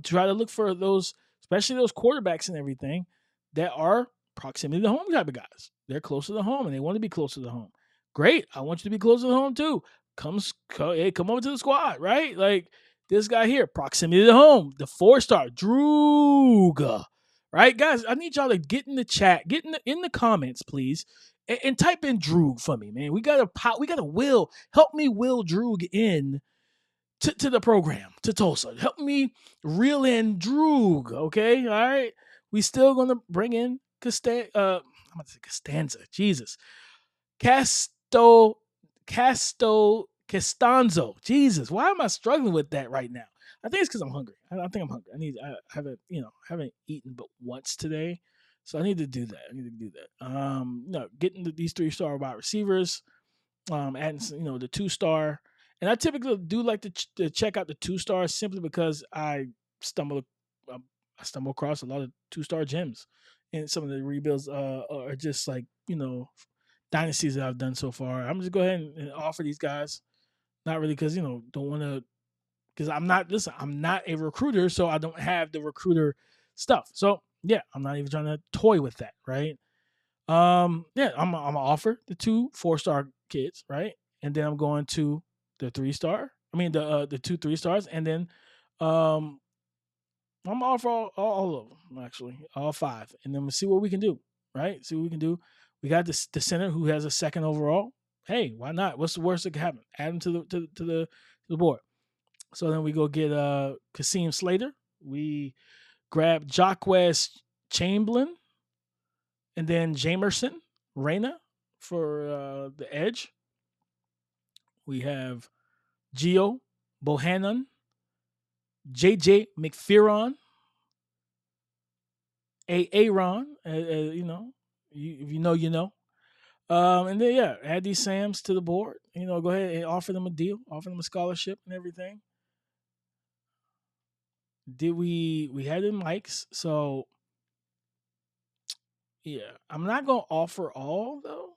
Speaker 1: try to look for those, especially those quarterbacks and everything that are proximity to home type of guys. They're close to the home and they want to be close to the home. Great. I want you to be close to the home too. Come over to the squad, right? Like this guy here, proximity to home, the 4-star, Druga. Right, guys, I need y'all to get in the chat, get in the comments, please, and type in Droog for me, man. We gotta help me will Droog in to the program, to Tulsa. Help me reel in Droog, okay? All right. We still gonna bring in I'm gonna say Costanza. Jesus. Castanzo. Jesus, why am I struggling with that right now? I think it's because I'm hungry. I think I'm hungry. I haven't eaten but once today. So I need to do that. Getting these 3-star wide receivers, adding the 2-star. And I typically do like to check out the 2-stars simply because I stumble across a lot of 2-star gems. And some of the rebuilds are just like, dynasties that I've done so far. I'm just go ahead and offer these guys. Not really because, don't want to, because I'm not a recruiter, so I don't have the recruiter stuff. So yeah, I'm not even trying to toy with that, right? Yeah, I'm gonna offer the 2 4-star kids, right? And then I'm going to the 3-star. I mean the 2 3-stars, and then I'm gonna offer all of them, actually, all 5, and then we'll see what we can do, right? See what we can do. We got the center who has a 2nd overall. Hey, why not? What's the worst that can happen? Add him to the board. So then we go get Kasim Slater. We grab Jacquez Chamberlain, and then Jamerson Reyna for the edge. We have Gio Bohannon, JJ McPherson, Aaron. If you know, you know. And then add these Sams to the board. Go ahead and offer them a deal, offer them a scholarship and everything. We had the mics, so yeah, I'm not gonna offer all though.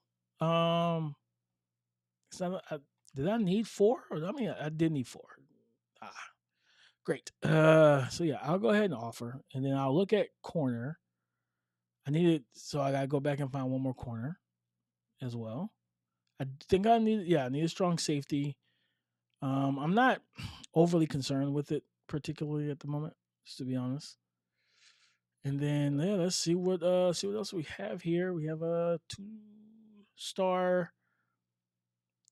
Speaker 1: Did I need 4? I did need 4. Great. So yeah, I'll go ahead and offer, and then I'll look at corner. So I gotta go back and find one more corner as well. I think I need a strong safety. I'm not overly concerned with it, particularly at the moment, just to be honest. And then let's see what else we have here. We have a star,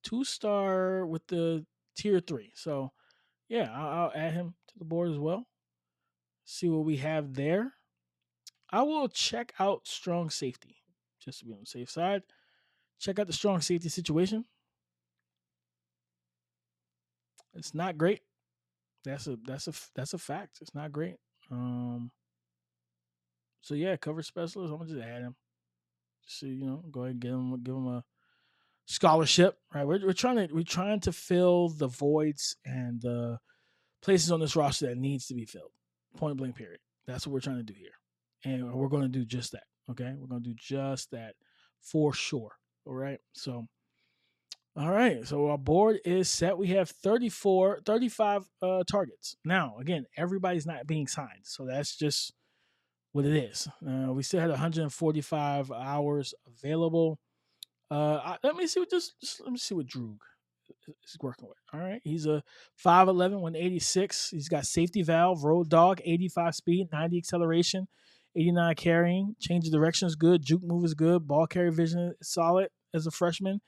Speaker 1: 2-star with the tier 3. So yeah, I'll add him to the board as well. See what we have there. I will check out strong safety just to be on the safe side. Check out the strong safety situation. It's not great. That's a fact. It's not great. So yeah, cover specialist. I'm gonna just add him. So go ahead and give him a scholarship. Right, we're trying to fill the voids and the places on this roster that needs to be filled. Point blank. Period. That's what we're trying to do here, and we're going to do just that. Okay, we're going to do just that for sure. All right, so. All right, so our board is set. We have 35 targets. Now, again, everybody's not being signed, so that's just what it is. We still had 145 hours available. Let me see what Droog is working with. All right, he's a 5'11", 186. He's got safety valve, road dog, 85 speed, 90 acceleration, 89 carrying. Change of direction is good. Juke move is good. Ball carry vision is solid as a freshman.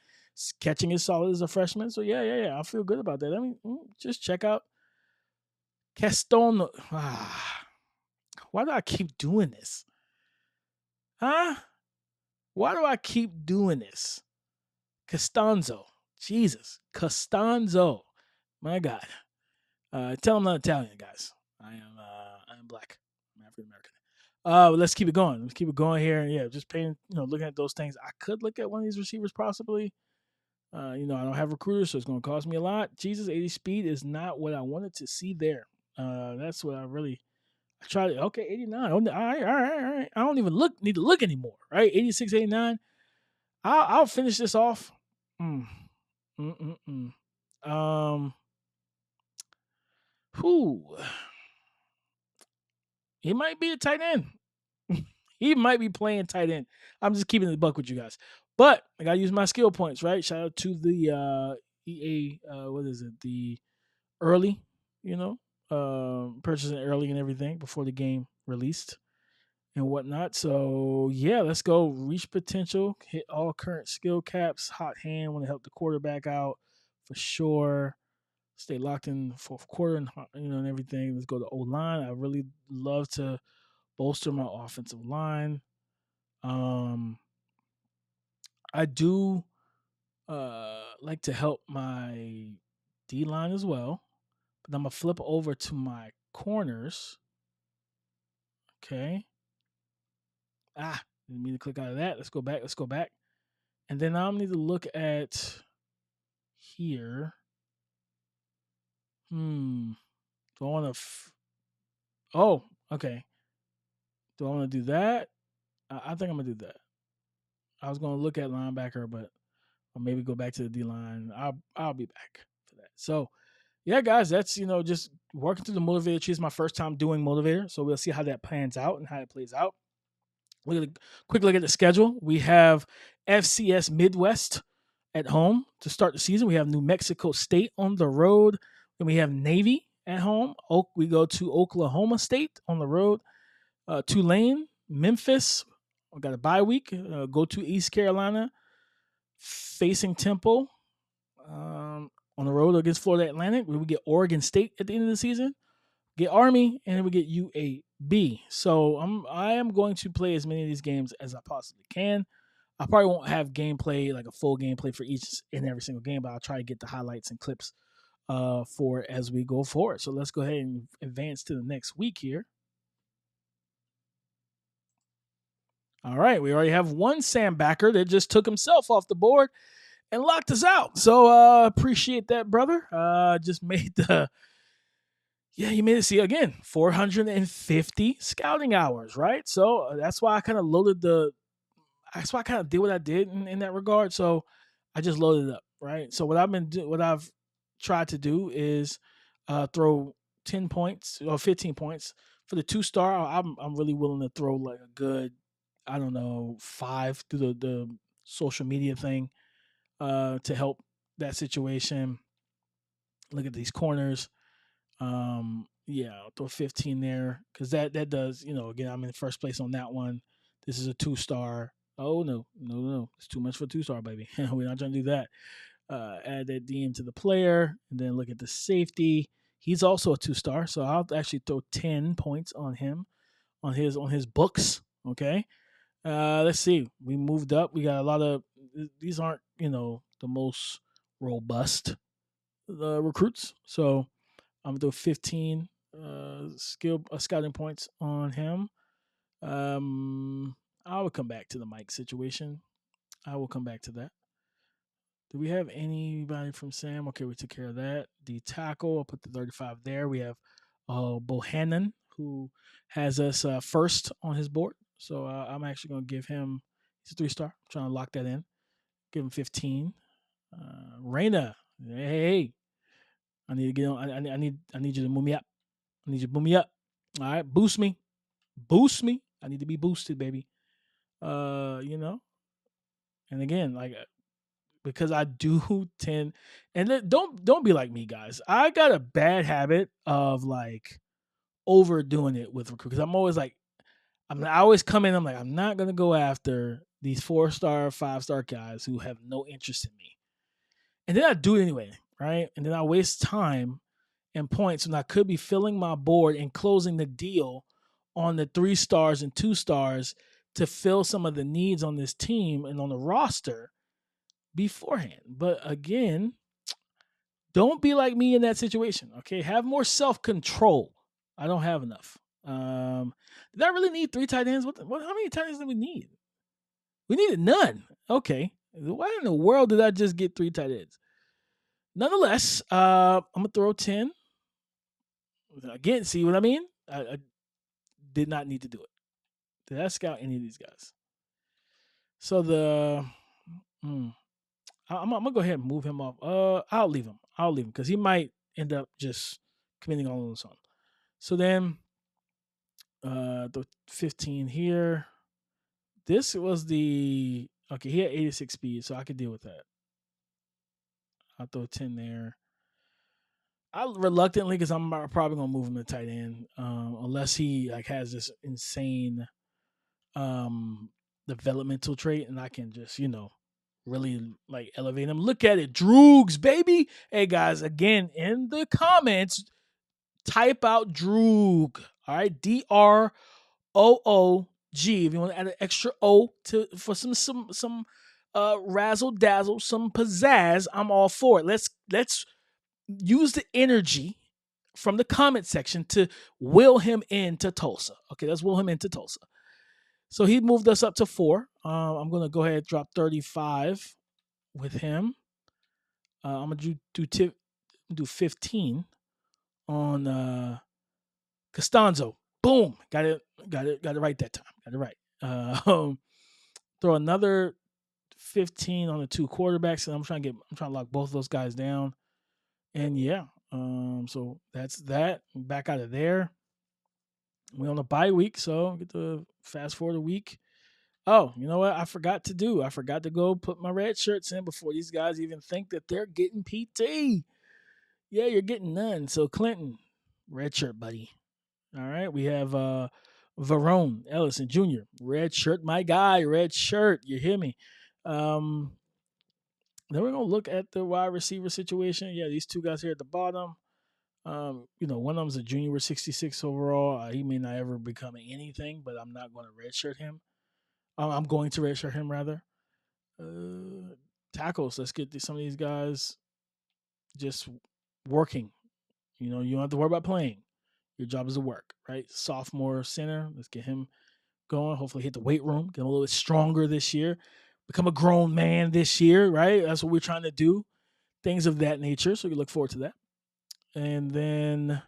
Speaker 1: Catching is solid as a freshman. So yeah. I feel good about that. I mean, just check out Caston. Why do I keep doing this? Huh? Why do I keep doing this? Costanzo. Jesus. Costanzo. My God. Tell him I'm not Italian, guys. I am black. I'm African American. Let's keep it going. Let's keep it going here. Yeah, just paying, looking at those things. I could look at one of these receivers possibly. I don't have recruiters, so it's going to cost me a lot. Jesus, 80 speed is not what I wanted to see there. That's what I tried it. Okay, 89. All right. I don't even need to look anymore, right? 86, 89. I'll finish this off. Who? He might be a tight end. He might be playing tight end. I'm just keeping the buck with you guys. But I gotta use my skill points, right? Shout out to the EA, what is it? The early, purchasing early and everything before the game released and whatnot. So yeah, let's go. Reach potential, hit all current skill caps. Hot hand, want to help the quarterback out for sure. Stay locked in the fourth quarter and everything. Let's go to O-line. I really love to bolster my offensive line. I do like to help my D line as well, but I'm gonna flip over to my corners. Okay. Didn't mean to click out of that. Let's go back. And then I'll need to look at here. Do I want to? Oh, okay. Do I want to do that? I think I'm gonna do that. I was gonna look at linebacker, but I'll maybe go back to the D line. I'll be back for that. So, yeah, guys, that's just working through the motivator tree. Is my first time doing motivator, so we'll see how that pans out and how it plays out. Quick look at the schedule. We have FCS Midwest at home to start the season. We have New Mexico State on the road. Then we have Navy at home. We go to Oklahoma State on the road. Tulane, Memphis. We got a bye week. Go to East Carolina, facing Temple on the road against Florida Atlantic. We get Oregon State at the end of the season. Get Army, and then we get UAB. So I am going to play as many of these games as I possibly can. I probably won't have gameplay, like a full gameplay for each and every single game, but I'll try to get the highlights and clips for it as we go forward. So let's go ahead and advance to the next week here. All right, we already have one Sam backer that just took himself off the board and locked us out. So appreciate that, brother. Just made the... Yeah, you made it. See, again, 450 scouting hours, right? So that's why I kind of that's why I kind of did what I did in that regard. So I just loaded it up, right? So what I've tried to do is throw 10 points or 15 points for the 2-star. I'm really willing to throw like a good I don't know, 5 through the social media thing to help that situation. Look at these corners. Yeah, I'll throw 15 there because that does, again, I'm in first place on that one. This is a 2-star. Oh no, no, no, it's too much for a 2-star, baby. We're not trying to do that. Add that DM to the player, and then look at the safety. He's also a 2-star, so I'll actually throw 10 points on him on his books. Okay. Let's see. We moved up. We got a lot of these aren't the most robust recruits, so I'm gonna do 15 scouting points on him. I will come back to the Mike situation. I will come back to that. Do we have anybody from Sam? Okay, we took care of that. The tackle, I'll put the 35 there. We have Bohannon, who has us first on his board. So I'm actually going to give him, he's a 3-star. I'm trying to lock that in. Give him 15. Reina, hey, I need to get on. I need you to move me up. I need you to move me up. All right, boost me. Boost me. I need to be boosted, baby. And again, like because I do tend, and don't be like me, guys. I got a bad habit of like overdoing it with recruit because I'm always like, I always come in. I'm like, I'm not gonna go after these 4-star, 5-star guys who have no interest in me, and then I do it anyway, right? And then I waste time and points when I could be filling my board and closing the deal on the 3 stars and 2 stars to fill some of the needs on this team and on the roster beforehand. But again, don't be like me in that situation. Okay, have more self control. I don't have enough. Did I really need 3 tight ends? How many tight ends did we need? We needed none. Okay, why in the world did I just get 3 tight ends? Nonetheless, I'm gonna throw 10. Again, see what I mean? I did not need to do it. Did I scout any of these guys? So I'm gonna go ahead and move him off. I'll leave him. Because he might end up just committing all on his own. So then, the 15 here. This was the okay. He had 86 speed, so I could deal with that. I'll throw 10 there. I reluctantly, because I'm probably gonna move him to tight end, unless he like has this insane developmental trait, and I can just really like elevate him. Look at it, Droogs, baby. Hey guys, again in the comments, type out Droog. All right, DROOG. If you want to add an extra O for some razzle dazzle, some pizzazz, I'm all for it. Let's use the energy from the comment section to will him into Tulsa. Okay, let's will him into Tulsa. So he moved us up to 4. I'm gonna go ahead and drop 35 with him. I'm gonna do 15 on Costanzo. Boom, got it right that time. Got it right. Throw another 15 on the 2 quarterbacks, and I'm trying to lock both of those guys down. And yeah, so that's that. Back out of there. We're on a bye week, so get to fast forward a week. Oh, you know what? I forgot to go put my red shirts in before these guys even think that they're getting PT. Yeah, you're getting none. So Clinton, red shirt, buddy. All right. We have Verone Ellison Jr. Red shirt, my guy. Red shirt. You hear me? Then we're gonna look at the wide receiver situation. Yeah, these 2 guys here at the bottom. One of them's a junior with 66 overall. He may not ever become anything, but I'm not going to redshirt him. I'm going to redshirt him rather. Tackles. Let's get some of these guys just working. You don't have to worry about playing. Your job is to work, right? Sophomore center. Let's get him going. Hopefully hit the weight room. Get him a little bit stronger this year. Become a grown man this year, right? That's what we're trying to do. Things of that nature. So we look forward to that. And then,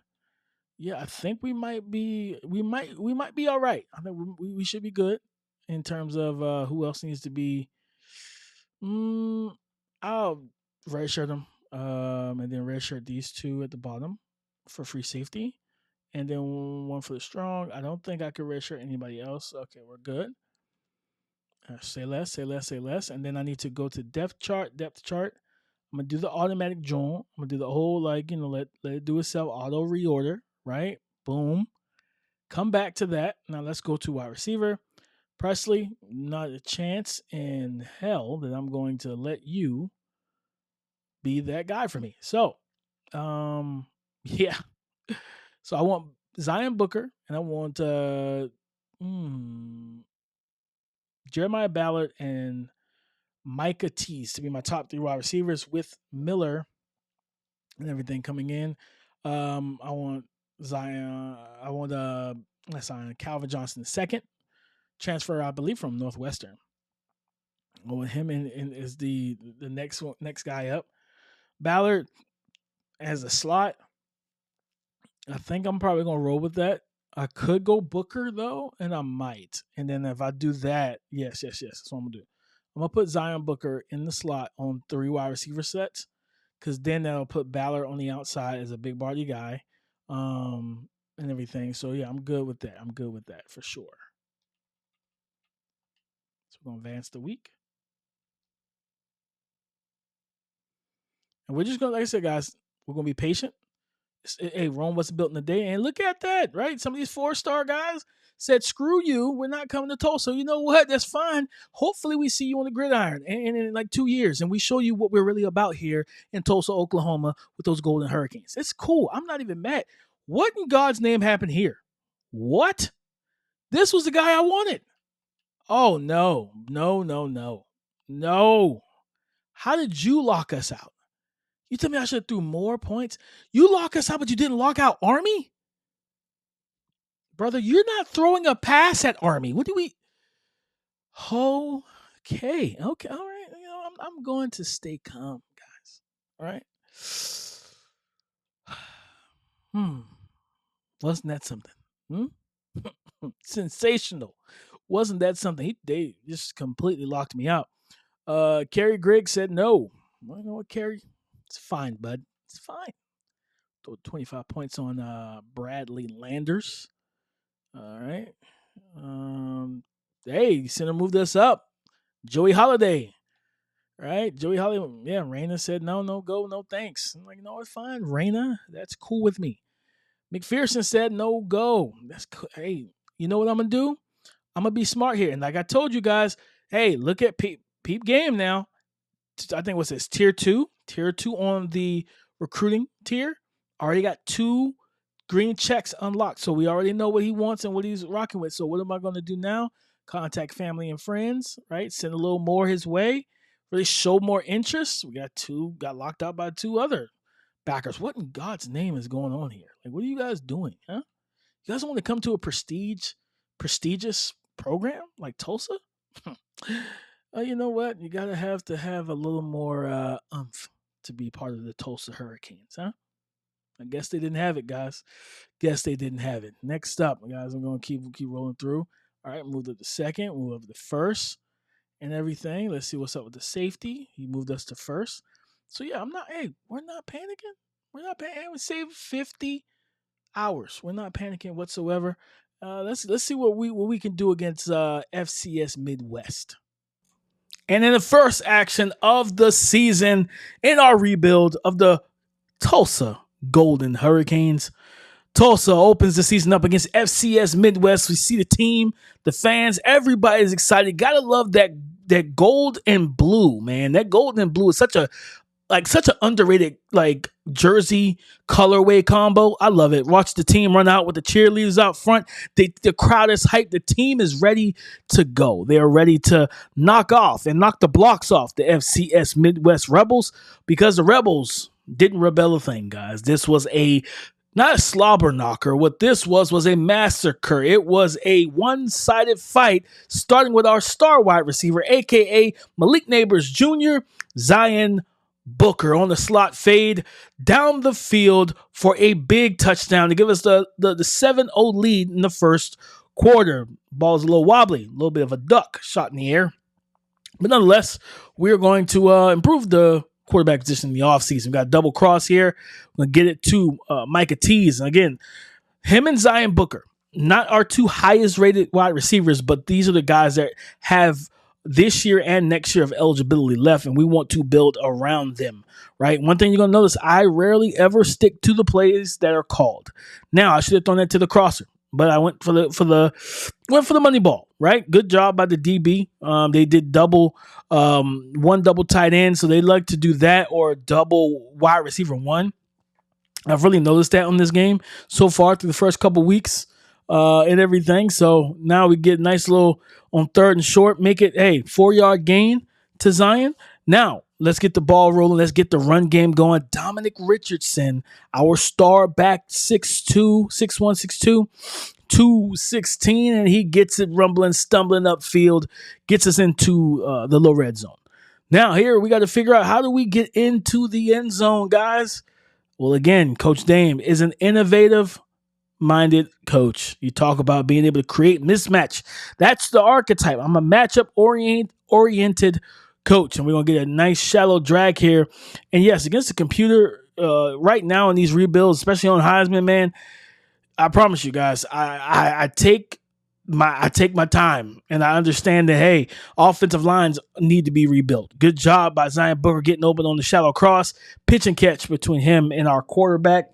Speaker 1: yeah, I think we might be all right. I think we should be good in terms of who else needs to be. I'll redshirt them, and then redshirt these 2 at the bottom for free safety, and then one for the strong. I don't think I could redshirt anybody else. Okay, we're good. Say less, say less, say less. And then I need to go to depth chart. I'm gonna do the automatic join. I'm gonna do the whole let it do itself auto reorder, right? Boom. Come back to that. Now let's go to wide receiver. Presley, not a chance in hell that I'm going to let you be that guy for me. So, yeah. So I want Zion Booker and I want Jeremiah Ballard and Micah Tease to be my top 3 wide receivers with Miller and everything coming in. I want Zion. I want Zion Calvin Johnson II, transfer I believe from Northwestern. I want him in is the next guy up. Ballard as a slot. I think I'm probably gonna roll with that. I could go Booker though, and I might. And then if I do that, yes, that's what I'm gonna do. I'm gonna put Zion Booker in the slot on 3 wide receiver sets, because then that'll put Ballard on the outside as a big body guy, and everything. So yeah, I'm good with that. I'm good with that for sure. So we're gonna advance the week, and we're just gonna, like I said, guys, we're gonna be patient. Hey, Rome wasn't built in a day, and look at that, right? Some of these 4-star guys said, "Screw you, we're not coming to Tulsa." You know what? That's fine. Hopefully, we see you on the gridiron in like 2 years, and we show you what we're really about here in Tulsa, Oklahoma, with those Golden Hurricanes. It's cool. I'm not even mad. What in God's name happened here? What? This was the guy I wanted. Oh no. How did you lock us out? You tell me I should have threw more points? You lock us out, but you didn't lock out Army? Brother, you're not throwing a pass at Army. What do we... Okay. All right. I'm going to stay calm, guys. All right. Wasn't that something? Sensational. Wasn't that something? They just completely locked me out. Kerry Griggs said no. Well, you know what, Kerry? It's fine, bud. It's fine. Throw 25 points on Bradley Landers. All right. Hey, center moved us up. Joey Holiday. Right? Joey Holiday. Yeah, Raina said no, go, no thanks. I'm like, no, it's fine, Raina. That's cool with me. McPherson said no go. That's cool. Hey, you know what I'm going to do? I'm going to be smart here. And like I told you guys, hey, look at Peep Game now. I think what's this? Tier 2 on the recruiting tier. Already got 2 green checks unlocked. So we already know what he wants and what he's rocking with. So what am I going to do now? Contact family and friends, right? Send a little more his way. Really show more interest. We got locked out by 2 other backers. What in God's name is going on here? Like, what are you guys doing? Huh? You guys want to come to a prestigious program like Tulsa? You know what? You gotta have a little more oomph to be part of the Tulsa Hurricanes, huh? I guess they didn't have it, guys. Guess they didn't have it. Next up, guys, I'm gonna keep rolling through. All right, moved up to second, move up to first, and everything. Let's see what's up with the safety. He moved us to first. So yeah, we're not panicking. We're not panicking. We saved 50 hours. We're not panicking whatsoever. Let's see what we can do against FCS Midwest. And in the first action of the season in our rebuild of the Tulsa Golden Hurricanes, Tulsa opens the season up against FCS Midwest. We see the team, the fans, everybody's excited. Gotta love that gold and blue, man. That gold and blue is such an underrated jersey colorway combo. I love it. Watch the team run out with the cheerleaders out front. The crowd is hyped. The team is ready to go. They are ready to knock the blocks off the FCS Midwest Rebels, because the Rebels didn't rebel a thing, guys. This was not a slobber knocker. What this was a massacre. It was a one-sided fight, starting with our star wide receiver, a.k.a. Malik Neighbors Jr., Zion Booker on the slot fade down the field for a big touchdown to give us the 7-0 lead in the first quarter. Ball's a little wobbly, a little bit of a duck shot in the air. But nonetheless, we're going to improve the quarterback position in the offseason. We've got a double cross here. We're going to get it to Micah Tease. And again, him and Zion Booker, not our 2 highest rated wide receivers, but these are the guys that have this year and next year of eligibility left, and we want to build around them, right? One thing you're going to notice, I rarely ever stick to the plays that are called. Now, I should have thrown that to the crosser, but I went for the money ball, right? Good job by the DB. They did one double tight end, so they like to do that, or double wide receiver one. I've really noticed that on this game so far through the first couple weeks and everything. So now we get a nice little on third and short, make it 4-yard gain to Zion. Now let's get the ball rolling. Let's get the run game going. Dominic Richardson, our star back, 6'2", 6'1", 6'2", 216, and he gets it rumbling, stumbling upfield, gets us into the low red zone. Now here we got to figure out, how do we get into the end zone, guys? Well, again, Coach Dame is an innovative-minded coach. You talk about being able to create mismatch. That's the archetype. I'm a matchup-oriented coach, and we're going to get a nice shallow drag here. And, yes, against the computer right now in these rebuilds, especially on Heisman, man, I promise you guys, I take my time, and I understand that, hey, offensive lines need to be rebuilt. Good job by Zion Booker getting open on the shallow cross, pitch and catch between him and our quarterback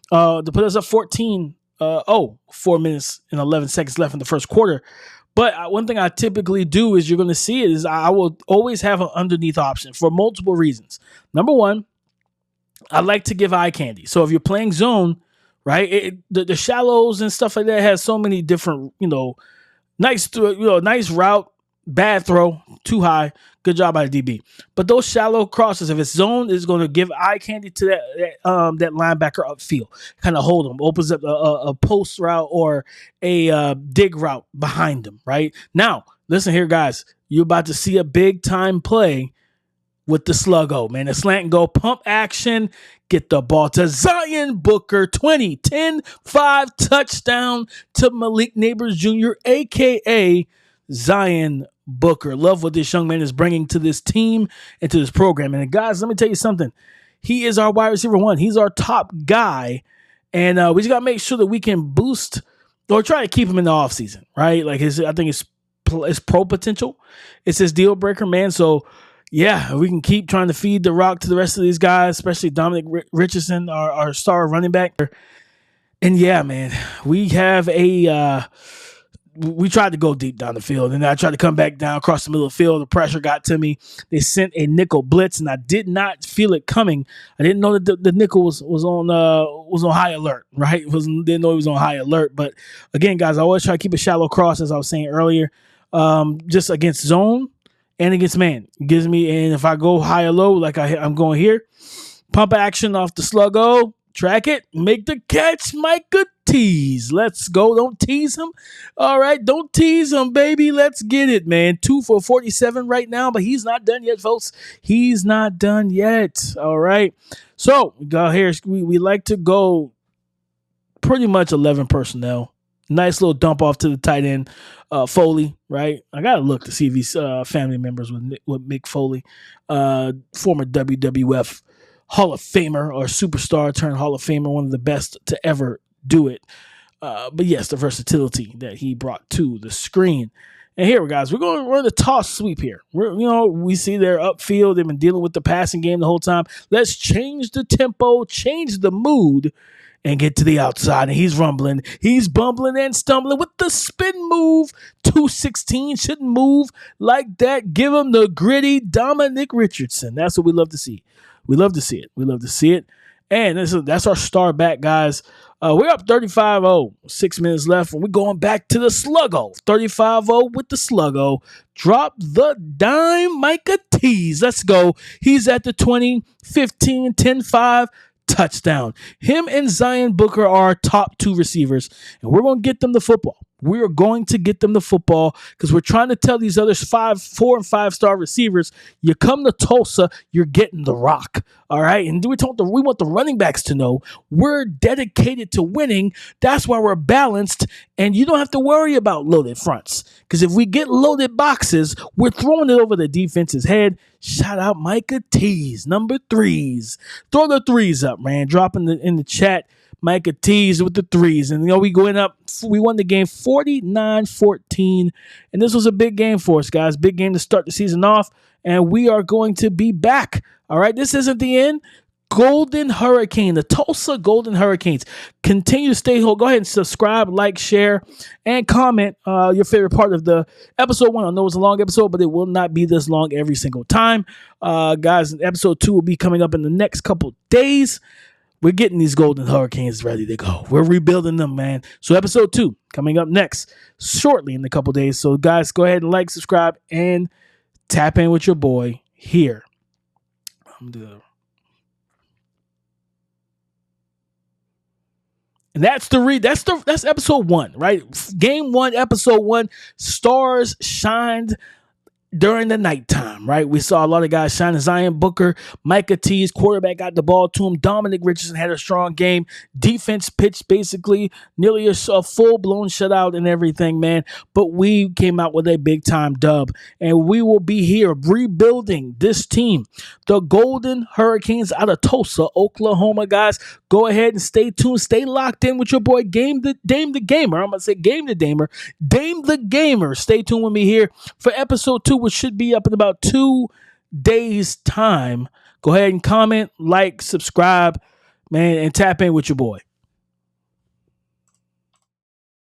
Speaker 1: to put us up 14-0, 4 minutes and 11 seconds left in the first quarter. But one thing I typically do, is you're going to see it, is I will always have an underneath option for multiple reasons. Number one, I like to give eye candy. So if you're playing zone, right, the shallows and stuff like that has so many different, nice route, bad throw, too high, good job by the DB. But those shallow crosses, if it's zone, is going to give eye candy to that linebacker upfield, kind of hold him, opens up a post route or a dig route behind him. Right now, listen here, guys, you're about to see a big time play with the Sluggo, man. The slant and go pump action. Get the ball to Zion Booker. 10-5 touchdown to Malik Neighbors Jr., a.k.a. Zion Booker. Love what this young man is bringing to this team and to this program. And guys, let me tell you something. He is our wide receiver one. He's our top guy. And we just got to make sure that we can boost or try to keep him in the offseason, right? Like I think his pro potential. It's his deal breaker, man. So, yeah, we can keep trying to feed the rock to the rest of these guys, especially Dominic Richardson, our star running back. And yeah, man, we have we tried to go deep down the field, and I tried to come back down across the middle of the field. The pressure got to me. They sent a nickel blitz, and I did not feel it coming. I didn't know that the nickel was on high alert, right? Didn't know he was on high alert. But again, guys, I always try to keep a shallow cross, as I was saying earlier, just against zone and against man. It gives me, and if I go high or low, like I'm going here, pump action off the Sluggo, track it, make the catch, Micah Tease. Let's go. Don't tease him. All right, don't tease him, baby. Let's get it, man. 2 for 47 right now, but he's not done yet, folks. He's not done yet. All right. So we go here. We like to go pretty much 11 personnel. Nice little dump off to the tight end, Foley, right? I got to look to see if he's family members with Mick Foley, former WWF Hall of Famer or superstar turned Hall of Famer, one of the best to ever do it. But yes, the versatility that he brought to the screen. And here, guys, we're going to toss sweep here. We see they're upfield. They've been dealing with the passing game the whole time. Let's change the tempo, change the mood, and get to the outside. And he's rumbling. He's bumbling and stumbling with the spin move. 216 shouldn't move like that. Give him the gritty Dominic Richardson. That's what we love to see. We love to see it. We love to see it. And that's our star back, guys. We're up 35-0. 6 minutes left. And we're going back to the Sluggo. 35-0 with the Sluggo. Drop the dime, Micah Tease. Let's go. He's at the 20, 15, 10-5. Touchdown. Him and Zion Booker are our top two receivers, and we're going to get them the football. We are going to get them the football because we're trying to tell these other 4 and 5 star receivers, you come to Tulsa, you're getting the rock. All right. And we want the running backs to know we're dedicated to winning. That's why we're balanced. And you don't have to worry about loaded fronts. Because if we get loaded boxes, we're throwing it over the defense's head. Shout out Micah T's number 3s. Throw the 3s up, man. Drop in the chat. Micah T's with the threes. And, we won the game 49-14. And this was a big game for us, guys. Big game to start the season off. And we are going to be back. All right, this isn't the end. Golden Hurricane, the Tulsa Golden Hurricanes. Continue to stay whole. Go ahead and subscribe, like, share, and comment your favorite part of the episode 1. I know it's a long episode, but it will not be this long every single time. Guys, episode 2 will be coming up in the next couple days. We're getting these Golden Hurricanes ready to go. We're rebuilding them, man. So episode 2 coming up next shortly in a couple days. So, guys, go ahead and like, subscribe, and tap in with your boy here. And that's episode 1, right? Game 1, episode 1. Stars shined during the nighttime, right? We saw a lot of guys shining. Zion Booker, Micah T's quarterback got the ball to him. Dominic Richardson had a strong game. Defense pitched basically nearly a full-blown shutout and everything, man. But we came out with a big-time dub. And we will be here rebuilding this team. The Golden Hurricanes out of Tulsa, Oklahoma, guys. Go ahead and stay tuned. Stay locked in with your boy, Dame the Gamer. I'm going to say Game the Damer. Dame the Gamer. Stay tuned with me here for episode 2, which should be up in about 2 days' time. Go ahead and comment, like, subscribe, man, and tap in with your boy.